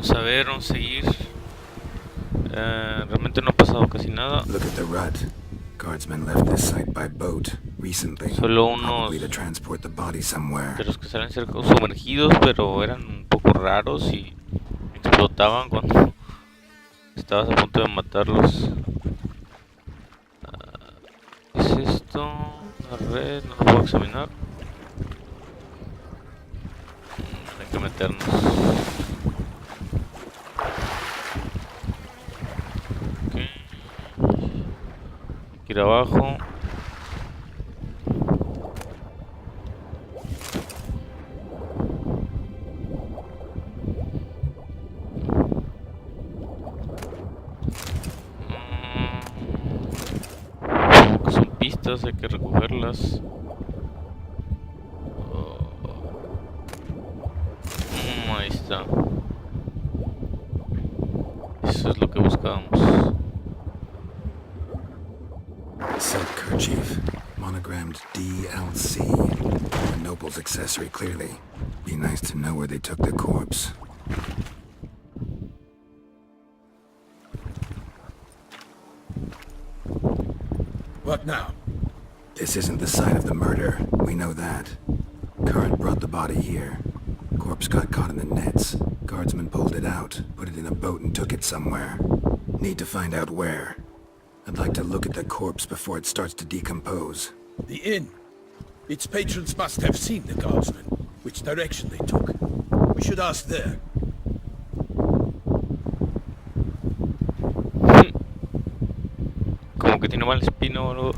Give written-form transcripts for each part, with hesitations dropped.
Vamos a ver, vamos a seguir. Realmente no ha pasado casi nada. Look at the rut. Guardsmen left this site by boat recently. Solo unos Probably to transport the body somewhere. de los que salen cerca sumergidos, pero eran un poco raros y explotaban cuando estabas a punto de matarlos. ¿Qué es esto? Una red, no lo puedo examinar. Hay que meternos. Okay. Hay que ir abajo. Hay que recogerlas. Ahí está. Eso es lo que buscábamos. Silk kerchief, monogrammed DLC. A noble's accessory, clearly. Be nice to know where they took the corpse. What now? This isn't the site of the murder. We know that. Current brought the body here. Corpse got caught in the nets. Guardsmen pulled it out, put it in a boat and took it somewhere. Need to find out where. I'd like to look at the corpse before it starts to decompose. The inn. Its patrons must have seen the guardsmen, which direction they took. We should ask there. Como que tiene mal espino o algo.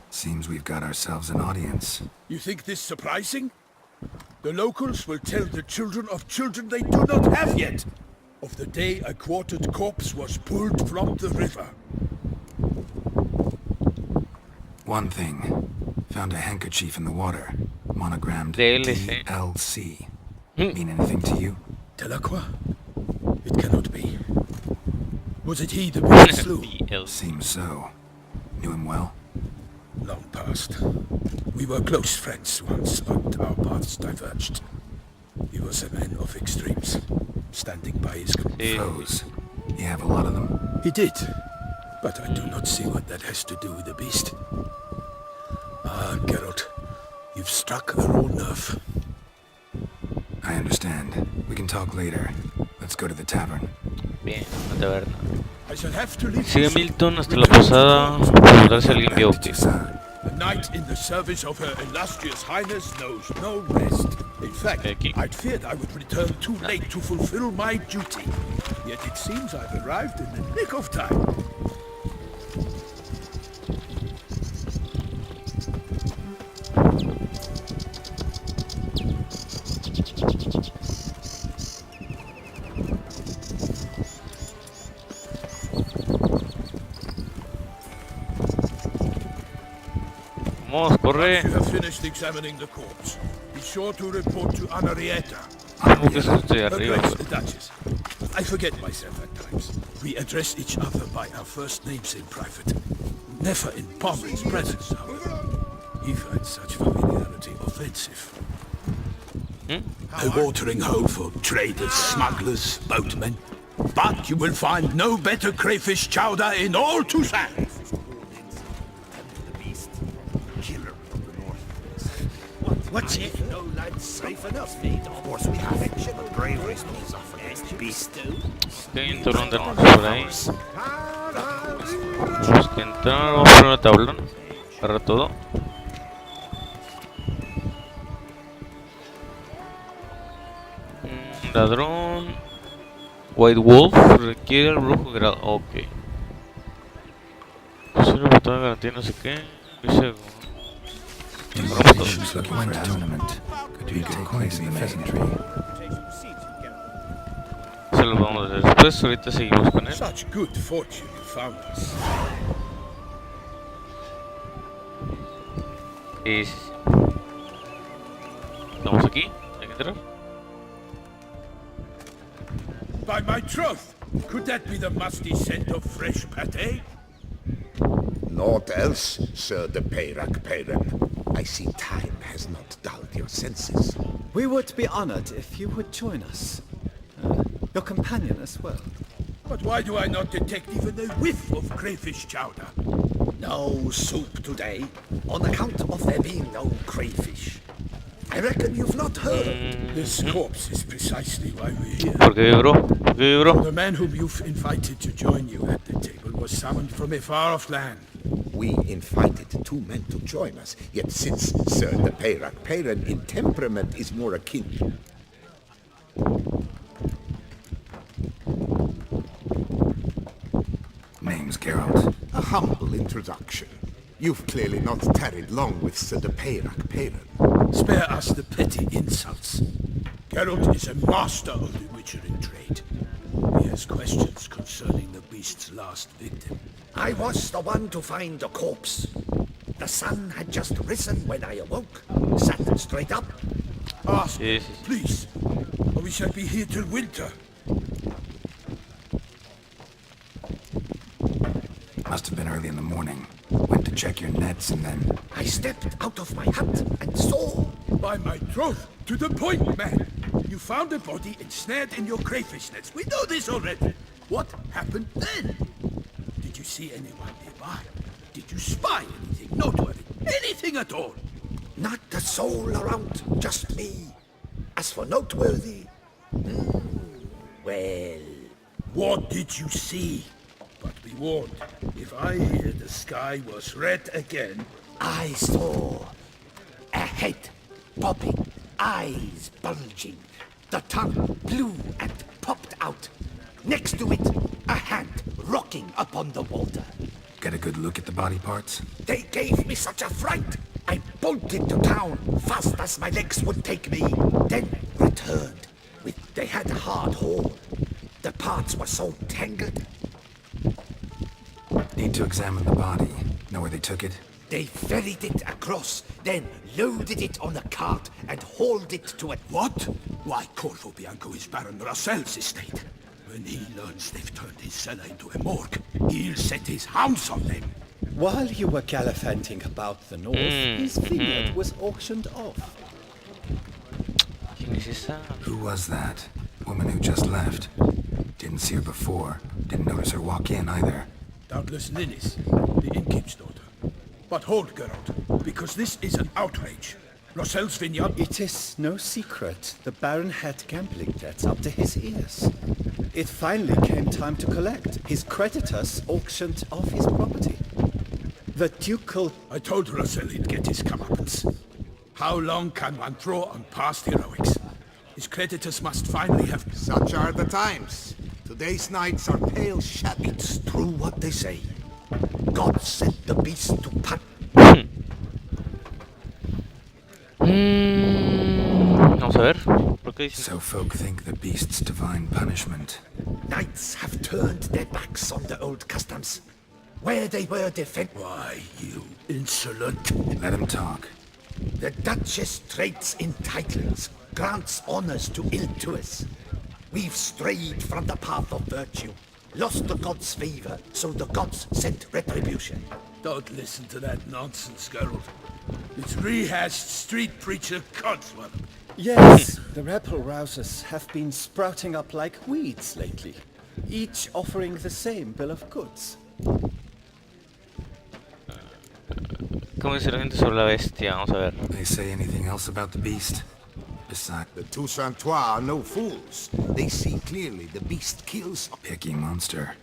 Seems we've got ourselves an audience. You think this surprising? The locals will tell the children of children they do not have yet, of the day a quartered corpse was pulled from the river. One thing. Found a handkerchief in the water. Monogrammed DLC. DLC. Mean anything to you? Delacroix? It cannot be. Was it he the boy slew? Seems so. Knew him well? Long past. We were close friends once, but our paths diverged. He was a man of extremes, standing by his foes. You have a lot of them? He did, but I do not see what that has to do with the beast. Ah, Geralt, you've struck a raw nerve. I understand. We can talk later. Let's go to the tavern. Bien, la taberna. I shall have to leave. Sigue Milton hasta la posada. Preguntar si alguien vio que. A knight in the service of Her Illustrious Highness knows no rest. In fact, I'd feared I would return too late to fulfill my duty. Yet it seems I've arrived in the nick of time. Vamos, corre. Once you have finished examining the corpse, be sure to report to Anarietta. ¿Cómo que eso estoy arriba? The Duchess. I forget myself at times. We address each other by our first names in private. Never in Pomlin's presence, however. He finds such familiarity offensive. A watering hole for traders, smugglers, boatmen. But you will find no better crayfish chowder in all Toussaint. What's it? No land safe enough. Of course we have it. But bravery is beast. Hay un tablón de anuncios por ahí. Tenemos que entrar. Vamos a poner un tablón. Agarra todo. Ladrón. White Wolf. Requiere el brujo grado. Ok. Posible botón de garantía, no sé qué. Dice. Se lo vamos a ver después, ahorita seguimos con él. Such good fortune you found us. Estamos aquí, hay que entrar. By my troth, could that be the musty scent of fresh pate? Naught else, Sir de Peyrac Peyren. I see time has not dulled your senses. We would be honored if you would join us. Your companion as well. But why do I not detect even a whiff of crayfish chowder? No soup today, on account of there being no crayfish. I reckon you've not heard. This corpse is precisely why we're here. ¿Por qué vibró? ¿Por qué vibró? The man whom you've invited to join you at the table was summoned from a far-off land. We invited two men to join us, yet since Sir the Peyrak in temperament is more akin. Name's Geralt. A humble introduction. You've clearly not tarried long with Sir the Peyrak. Spare us the petty insults. Geralt is a master of the witchering trade. He has questions concerning the beast's last victim. I was the one to find the corpse. The sun had just risen when I awoke. Sat straight up. Ask, Sí, sí. please, or we shall be here till winter. Must have been early in the morning. Went to check your nets and then... I stepped out of my hut and saw. By my troth, to the point, man. You found a body ensnared in your crayfish nets. We know this already. What happened then? Did you see anyone nearby? Did you spy anything noteworthy? Anything at all? Not a soul around, just me. As for noteworthy, well, What did you see? But be warned, if I hear the sky was red again, I saw a head popping, eyes bulging, the tongue blue and popped out. Next to it, a hand rocking upon the water. Get a good look at the body parts? They gave me such a fright. I bolted to town fast as my legs would take me, then returned. They had a hard haul. The parts were so tangled. Need to examine the body. Know where they took it? They ferried it across, then loaded it on a cart and hauled it to a... what? Why, Corvo Bianco is Baron Russell's estate. When he learns they've turned his cellar into a morgue, he'll set his hounds on them. While you were gallivanting about the north, his vineyard was auctioned off. ¿Quién es esa? Who was that? Woman who just left. Didn't see her before. Didn't notice her walk in either. Doubtless Ninnis, the innkeep's daughter. But hold, Geralt, because this is an outrage. Russell's vineyard... It is no secret the Baron had gambling debts up to his ears. It finally came time to collect. His creditors auctioned off his property. The ducal... I told Russell he'd get his comeuppance. How long can one throw on past heroics? His creditors must finally have... Such are the times. Today's nights are pale shabby. It's true what they say. God sent the beast to pat. Vamos a ver. ¿Por qué dicen? So folk think the beast's divine punishment. Knights have turned their backs on the old customs. Where they were defended. Why, you insolent... Let him talk. The Duchess trades in titles, grants honors to ill-doers. We've strayed from the path of virtue, lost the gods' favor, so the gods sent retribution. Don't listen to that nonsense, Geralt. It's rehashed street preacher codswallop. Yes, the rebel rousers have been sprouting up like weeds lately, each offering the same bill of goods. ¿Cómo dice la gente sobre la bestia? Vamos a ver. They say anything else about the beast? Besides, The Toussaintois are no fools. They see clearly the beast kills. picky monster.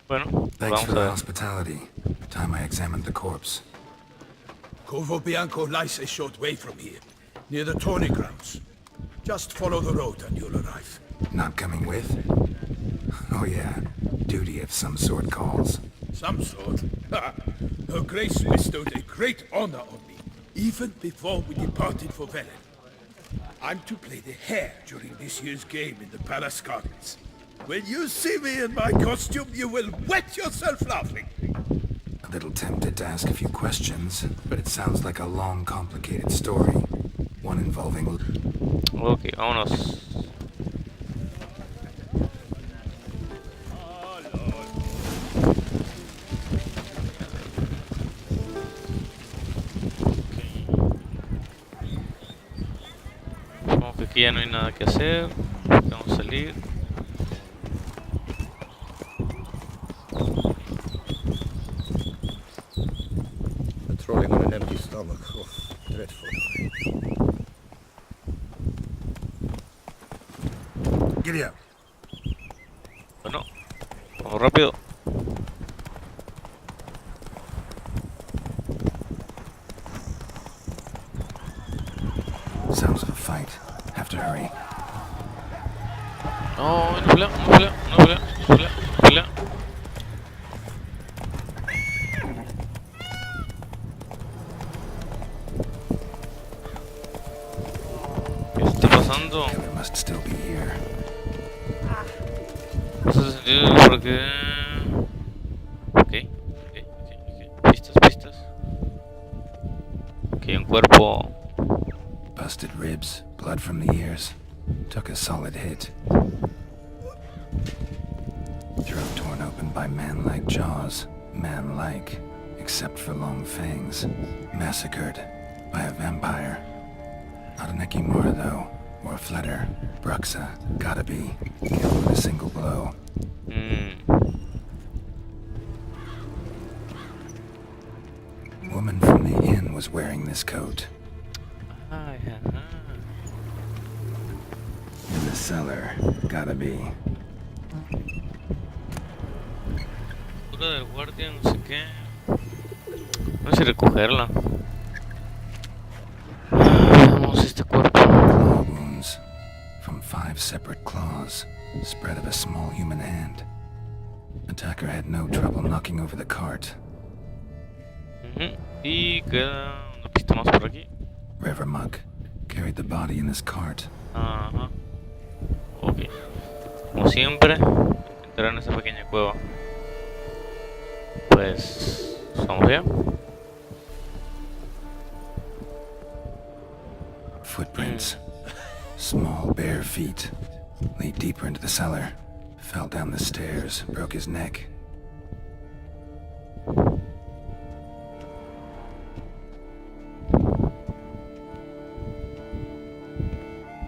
Bueno, Thanks vamos for a the ver. hospitality. Time I examined the corpse. Corvo Bianco lies a short way from here, near the tourney grounds. Just follow the road and you'll arrive. Not coming with? Oh yeah, duty of some sort calls. Some sort. Ha! Her Grace bestowed a great honor on me, even before we departed for Velen. I'm to play the hare during this year's game in the palace gardens. When you see me in my costume, you will wet yourself laughing. A little tempted to ask a few questions, but it sounds like a long, complicated story. One involving... Ok, vámonos. aquí ya no hay nada que hacer. Vamos a salir. Patrolling on an empty stomach. Oh, dreadful. Giddy up. Bueno, vamos rápido. Sounds of a fight. Have to hurry. No, una pelea, una pelea, una pelea, una pelea, una pelea. ¿Qué está pasando? Killer must still be here. No hace sentido porque... Ok. Pistas, pistas. Ok, un cuerpo... Busted ribs, blood from the ears. Took a solid hit. Throat torn open by man-like jaws. Man-like, except for long fangs. Massacred by a vampire. Not an Ekimura, though, or a Flutter. Bruxa, gotta be. Killed with a single blow. Woman from the inn was wearing this coat. Ay, In the cellar, gotta be. Cura del guardia, no sé qué. No sé si recogerla. Veamos este cuerpo. Claw wounds from 5 separate claws, spread of a small human hand. Attacker had no trouble knocking over the cart. Y queda una pista más por aquí. Revermug carried the body in his cart. Ajá. Ok. Como siempre, entrar en esa pequeña cueva. Pues... vamos allá. Footprints. Small bare feet. Lead deeper into the cellar. Fell down the stairs, broke his neck.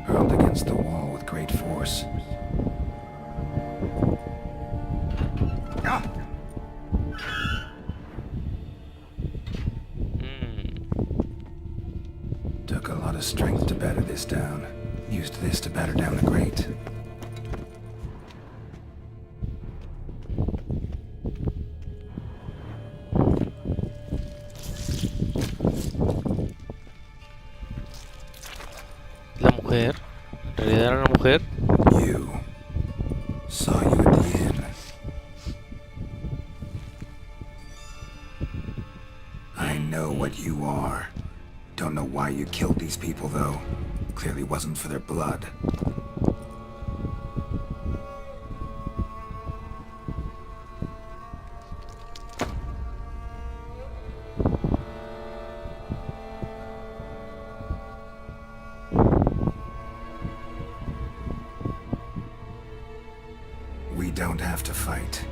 Hurled against the wall with great force. Took a lot of strength to batter this down. Used this to batter down the grate. La mujer. En realidad era la mujer. You. Saw you at the inn. I know what you are. Don't know why you killed these people, though. Clearly wasn't for their blood. We don't have to fight.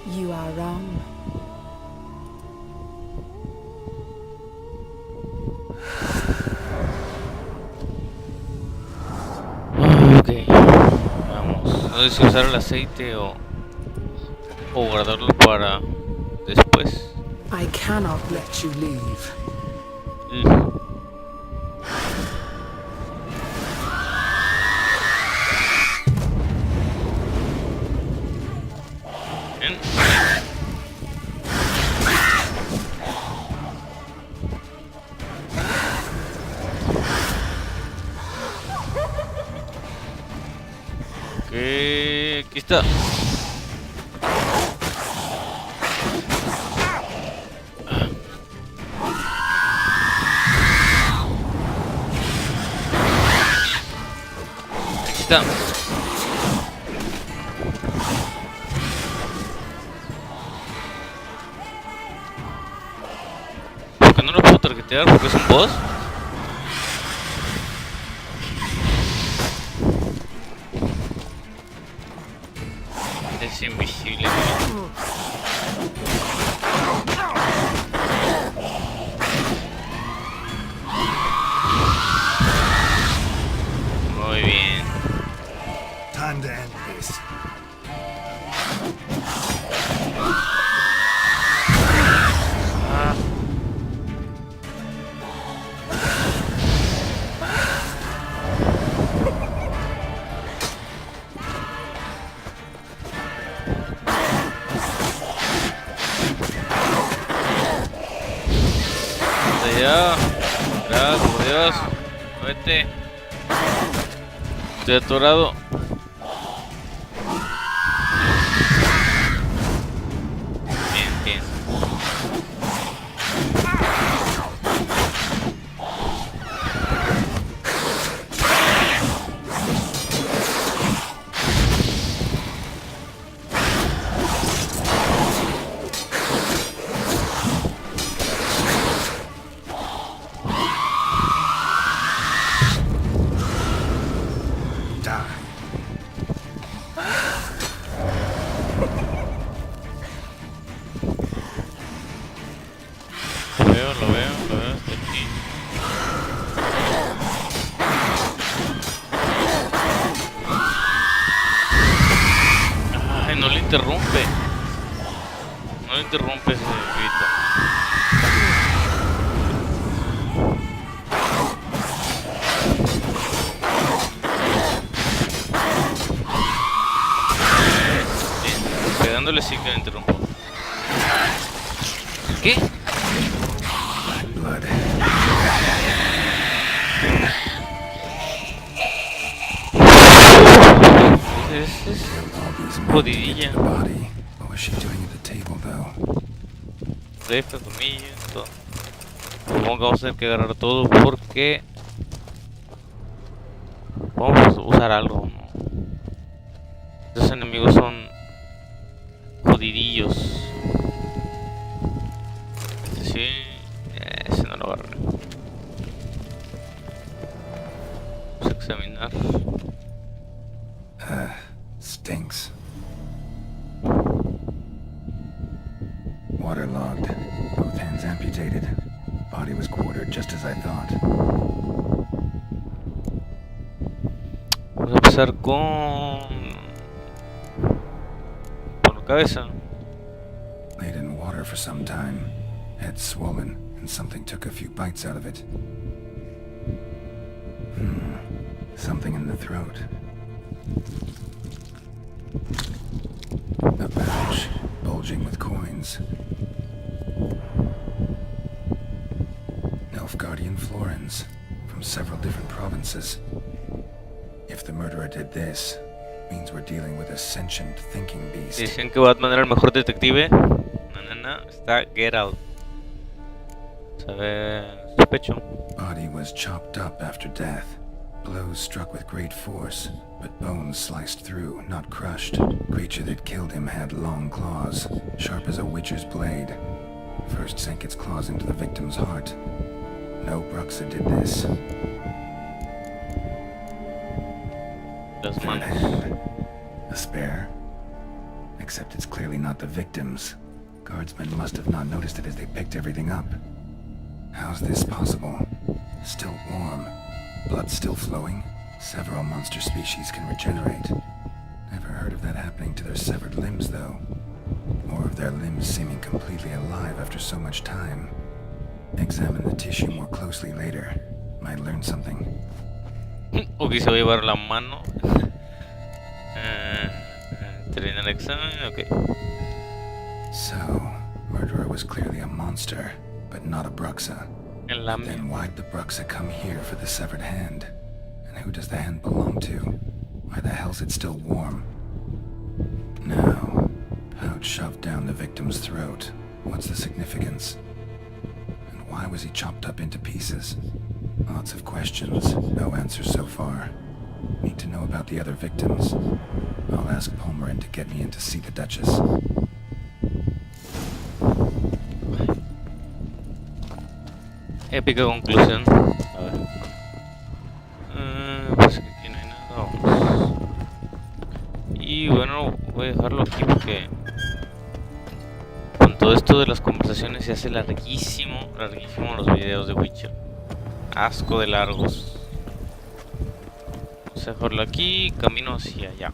You are wrong. Ok. Vamos. No sé si usar el aceite o guardarlo para después. I cannot let you leave. Bien. Ok, aquí está. Aquí está. Porque no lo puedo targetear porque es un boss. Es invisible. Dios, vete. Estoy atorado. Bien, bien. Lo veo, está aquí. Ay, no le interrumpe. No le interrumpe ese grito. Bien, pegándole sí que le interrumpo. ¿Qué? Blood. Es jodidilla. The body. What was she doing at the table, though? Deja, comillas, todo. Supongo que vamos a tener que agarrar todo porque vamos a usar algo, ¿no? Estos enemigos son jodidillos. Este sí, ese no lo agarré. Vamos a examinar. Stinks. Waterlogged. Both hands amputated. Body was quartered just as I thought. Vamos a empezar con la cabeza. Laid in water for some time. Head swollen, and something took a few bites out of it. Something in the throat. A pouch, bulging with coins. Nilfgaardian florins, from several different provinces. If the murderer did this, means we're dealing with a sentient thinking beast. Dicen que Batman era el mejor detective. No, está Get Out. Sabe su pecho. Body was chopped up after death. Blows struck with great force, but bones sliced through, not crushed. Creature that killed him had long claws, sharp as a witcher's blade. First sank its claws into the victim's heart. No Bruxa did this. Las Third manos. hand. A spare. Except it's clearly not the victim's. Guardsmen must have not noticed it as they picked everything up. How's this possible? Still warm. Blood still flowing. Several monster species can regenerate. Never heard of that happening to their severed limbs, though. Or of their limbs seeming completely alive after so much time. Examine the tissue more closely later. Might learn something. Ok, se va a llevar la mano. Termina el examen, ok. So, murderer was clearly a monster, but not a Bruxa. En la Then why'd the Bruxa come here for the severed hand? And who does the hand belong to? Why the hell's it still warm? Now, pouch shoved down the victim's throat. What's the significance? And why was he chopped up into pieces? Lots of questions, no answers so far. Need to know about the other victims. I'll ask Palmerin to get me in to see the Duchess. Épica conclusión. A ver. Pues que aquí no hay nada. Vamos. Y bueno, voy a dejarlo aquí porque con todo esto de las conversaciones se hace larguísimo los videos de Witcher. Asco de largos. Vamos a dejarlo aquí, camino hacia allá.